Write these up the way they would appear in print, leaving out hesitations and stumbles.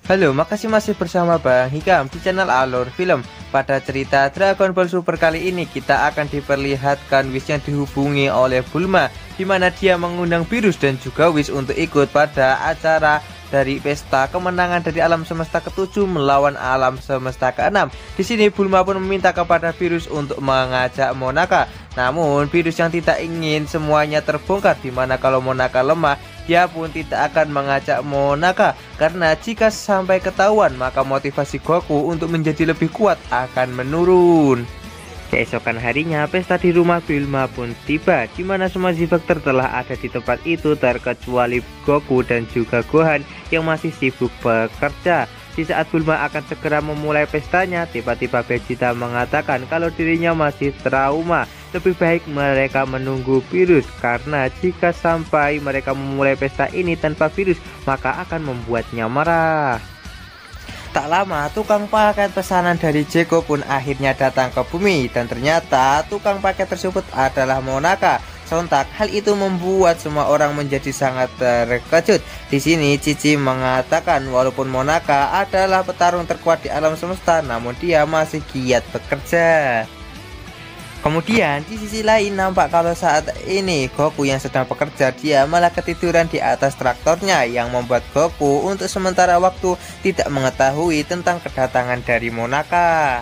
Halo, makasih masih bersama Bang Hikam di channel Alur Film. Pada cerita Dragon Ball Super kali ini kita akan diperlihatkan Whis yang dihubungi oleh Bulma, di mana dia mengundang Beerus dan juga Whis untuk ikut pada acara dari pesta kemenangan dari alam semesta ke-7 melawan alam semesta ke-6. Di sini Bulma pun meminta kepada Beerus untuk mengajak Monaka. Namun Beerus yang tidak ingin semuanya terbongkar, dimana kalau Monaka lemah, dia pun tidak akan mengajak Monaka, karena jika sampai ketahuan maka motivasi Goku untuk menjadi lebih kuat akan menurun. Keesokan harinya pesta di rumah Bulma pun tiba, di mana semua Z-Factor telah ada di tempat itu terkecuali Goku dan juga Gohan yang masih sibuk bekerja. Di saat Bulma akan segera memulai pestanya, tiba-tiba Vegeta mengatakan kalau dirinya masih trauma. Lebih baik mereka menunggu Beerus, karena jika sampai mereka memulai pesta ini tanpa Beerus maka akan membuatnya marah. Tak lama tukang paket pesanan dari Jeko pun akhirnya datang ke bumi, dan ternyata tukang paket tersebut adalah Monaka. Sontak hal itu membuat semua orang menjadi sangat terkejut. Di sini Cici mengatakan walaupun Monaka adalah petarung terkuat di alam semesta, namun dia masih giat bekerja. Kemudian di sisi lain nampak kalau saat ini Goku yang sedang bekerja, dia malah ketiduran di atas traktornya, yang membuat Goku untuk sementara waktu tidak mengetahui tentang kedatangan dari Monaka.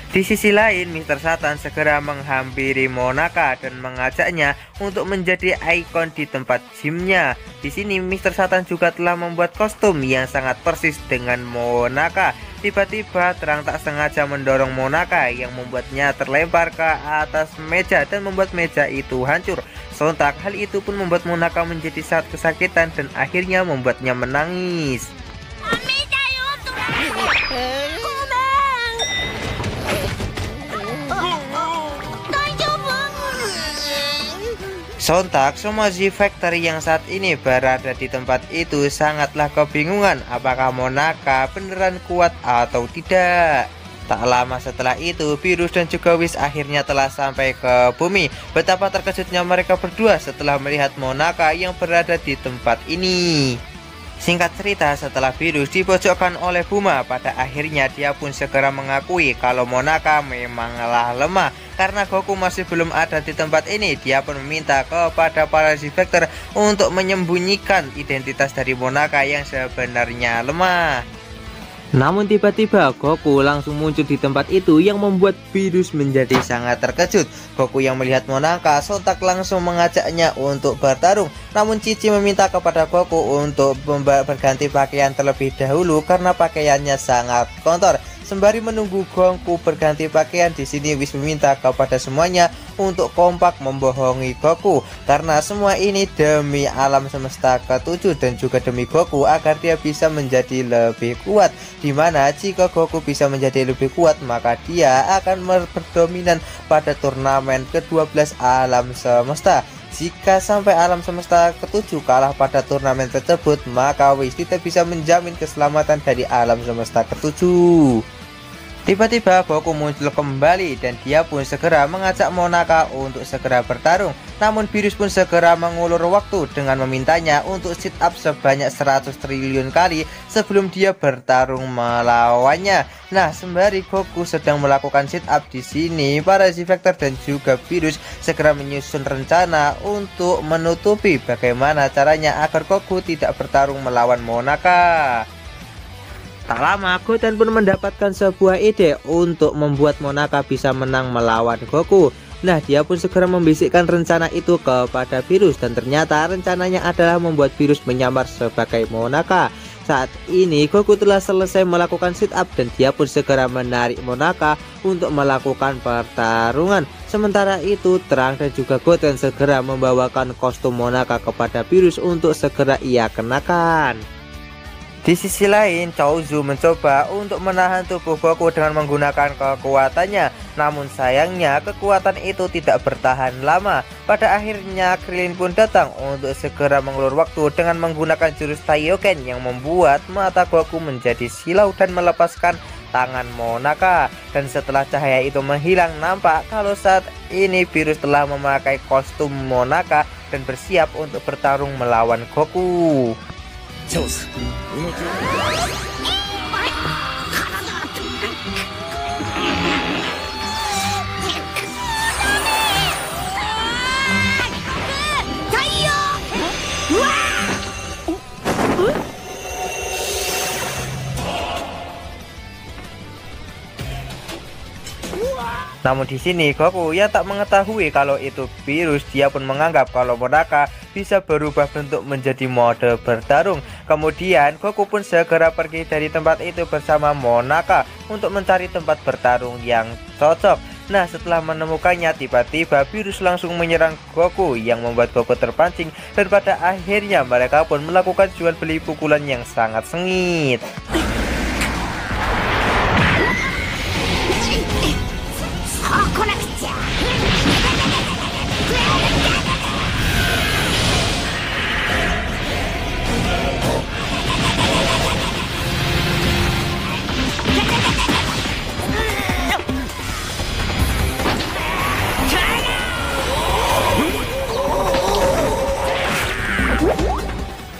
Di sisi lain, Mr. Satan segera menghampiri Monaka dan mengajaknya untuk menjadi ikon di tempat gymnya. Di sini Mr. Satan juga telah membuat kostum yang sangat persis dengan Monaka. Tiba-tiba terang tak sengaja mendorong Monaka yang membuatnya terlempar ke atas meja dan membuat meja itu hancur. Sontak hal itu pun membuat Monaka menjadi sangat kesakitan dan akhirnya membuatnya menangis. Sontak semua Z-Factor yang saat ini berada di tempat itu sangatlah kebingungan apakah Monaka beneran kuat atau tidak. Tak lama setelah itu Beerus dan juga Whis akhirnya telah sampai ke bumi. Betapa terkejutnya mereka berdua setelah melihat Monaka yang berada di tempat ini. Singkat cerita, setelah Beerus dipojokkan oleh Bulma, pada akhirnya dia pun segera mengakui kalau Monaka memanglah lemah. Karena Goku masih belum ada di tempat ini, dia pun meminta kepada para Z-Factor untuk menyembunyikan identitas dari Monaka yang sebenarnya lemah. Namun tiba-tiba Goku langsung muncul di tempat itu yang membuat Beerus menjadi sangat terkejut. Goku yang melihat Monaka sontak langsung mengajaknya untuk bertarung. Namun Cici meminta kepada Goku untuk berganti pakaian terlebih dahulu karena pakaiannya sangat kotor. Sembari menunggu Goku berganti pakaian, di sini Whis meminta kepada semuanya untuk kompak membohongi Goku, karena semua ini demi alam semesta ke-7 dan juga demi Goku agar dia bisa menjadi lebih kuat. Dimana jika Goku bisa menjadi lebih kuat maka dia akan berdominan pada turnamen ke-12 alam semesta. Jika sampai alam semesta ke-7 kalah pada turnamen tersebut, maka Whis tidak bisa menjamin keselamatan dari alam semesta ke-7. Tiba-tiba Goku muncul kembali dan dia pun segera mengajak Monaka untuk segera bertarung. Namun Beerus pun segera mengulur waktu dengan memintanya untuk sit up sebanyak 100 triliun kali sebelum dia bertarung melawannya. Nah, sembari Goku sedang melakukan sit up di sini, para Z-Factor dan juga Beerus segera menyusun rencana untuk menutupi bagaimana caranya agar Goku tidak bertarung melawan Monaka. Tak lama Goten pun mendapatkan sebuah ide untuk membuat Monaka bisa menang melawan Goku. Nah, dia pun segera membisikkan rencana itu kepada Beerus, dan ternyata rencananya adalah membuat Beerus menyamar sebagai Monaka. Saat ini Goku telah selesai melakukan sit up dan dia pun segera menarik Monaka untuk melakukan pertarungan. Sementara itu Terang dan juga Goten segera membawakan kostum Monaka kepada Beerus untuk segera ia kenakan. Di sisi lain, Chaozu mencoba untuk menahan tubuh Goku dengan menggunakan kekuatannya. Namun sayangnya kekuatan itu tidak bertahan lama. Pada akhirnya Krillin pun datang untuk segera mengulur waktu dengan menggunakan jurus Taioken yang membuat mata Goku menjadi silau dan melepaskan tangan Monaka. Dan setelah cahaya itu menghilang, nampak kalau saat ini Beerus telah memakai kostum Monaka dan bersiap untuk bertarung melawan Goku. チャオス動きNamun di sini Goku yang tak mengetahui kalau itu virus, dia pun menganggap kalau Monaka bisa berubah bentuk menjadi mode bertarung. Kemudian Goku pun segera pergi dari tempat itu bersama Monaka untuk mencari tempat bertarung yang cocok. Nah, setelah menemukannya, tiba-tiba virus langsung menyerang Goku yang membuat Goku terpancing, dan pada akhirnya mereka pun melakukan jual beli pukulan yang sangat sengit.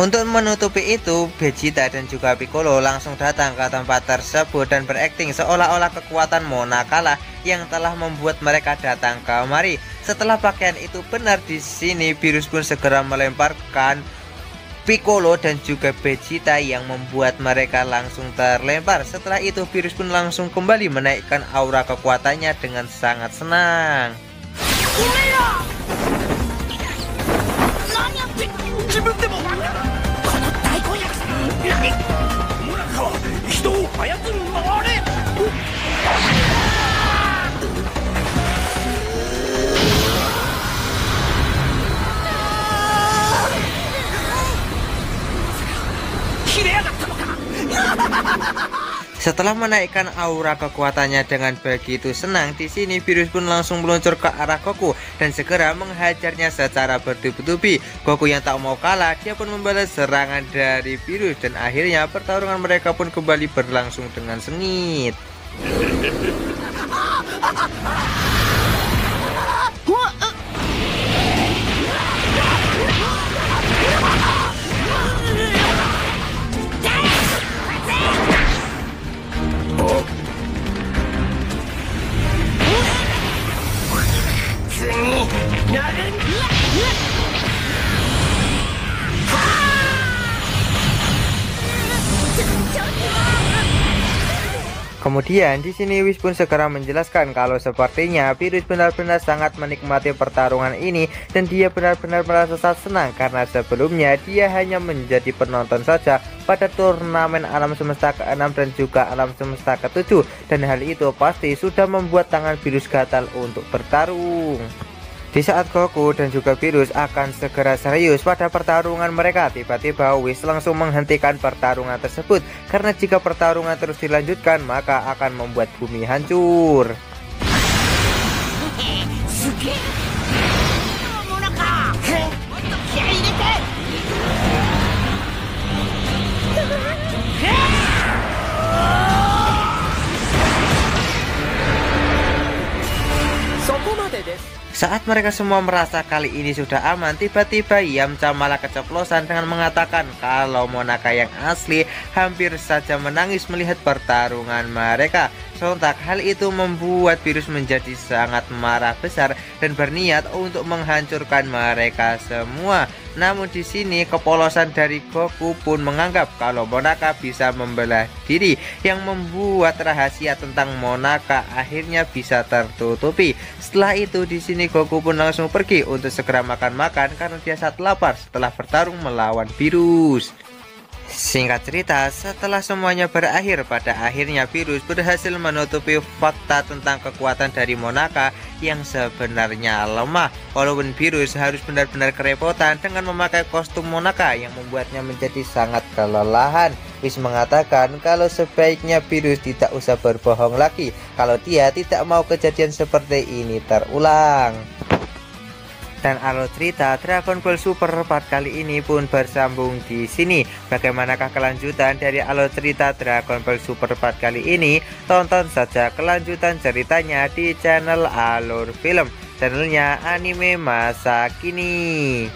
Untuk menutupi itu, Vegeta dan juga Piccolo langsung datang ke tempat tersebut dan berakting seolah-olah kekuatan Monaka lah yang telah membuat mereka datang kemari. Setelah pakaian itu benar, di sini virus pun segera melemparkan Piccolo dan juga Vegeta yang membuat mereka langsung terlempar. Setelah itu virus pun langsung kembali menaikkan aura kekuatannya dengan sangat senang. Setelah menaikkan aura kekuatannya dengan begitu senang, di sini virus pun langsung meluncur ke arah Goku dan segera menghajarnya secara bertubi-tubi. Goku yang tak mau kalah, dia pun membalas serangan dari virus dan akhirnya pertarungan mereka pun kembali berlangsung dengan sengit. Kemudian di sini Whis pun segera menjelaskan kalau sepertinya virus benar-benar sangat menikmati pertarungan ini dan dia benar-benar merasa sangat senang karena sebelumnya dia hanya menjadi penonton saja pada turnamen alam semesta ke-6 dan juga alam semesta ke-7, dan hal itu pasti sudah membuat tangan virus gatal untuk bertarung. Di saat Goku dan juga virus akan segera serius pada pertarungan mereka, tiba-tiba Whis langsung menghentikan pertarungan tersebut karena jika pertarungan terus dilanjutkan maka akan membuat bumi hancur. Saat mereka semua merasa kali ini sudah aman, tiba-tiba Yamcha malah keceplosan dengan mengatakan kalau Monaka yang asli hampir saja menangis melihat pertarungan mereka. Sontak hal itu membuat virus menjadi sangat marah besar dan berniat untuk menghancurkan mereka semua. Namun di sini kepolosan dari Goku pun menganggap kalau Monaka bisa membelah diri, yang membuat rahasia tentang Monaka akhirnya bisa tertutupi. Setelah itu di sini Goku pun langsung pergi untuk segera makan-makan karena dia sangat lapar setelah bertarung melawan virus. Singkat cerita, setelah semuanya berakhir, pada akhirnya virus berhasil menutupi fakta tentang kekuatan dari Monaka yang sebenarnya lemah. Walaupun virus harus benar-benar kerepotan dengan memakai kostum Monaka yang membuatnya menjadi sangat kelelahan. Whis mengatakan kalau sebaiknya virus tidak usah berbohong lagi kalau dia tidak mau kejadian seperti ini terulang. Dan alur cerita Dragon Ball Super part kali ini pun bersambung di sini. Bagaimanakah kelanjutan dari alur cerita Dragon Ball Super part kali ini? Tonton saja kelanjutan ceritanya di channel Alur Film, channelnya anime masa kini.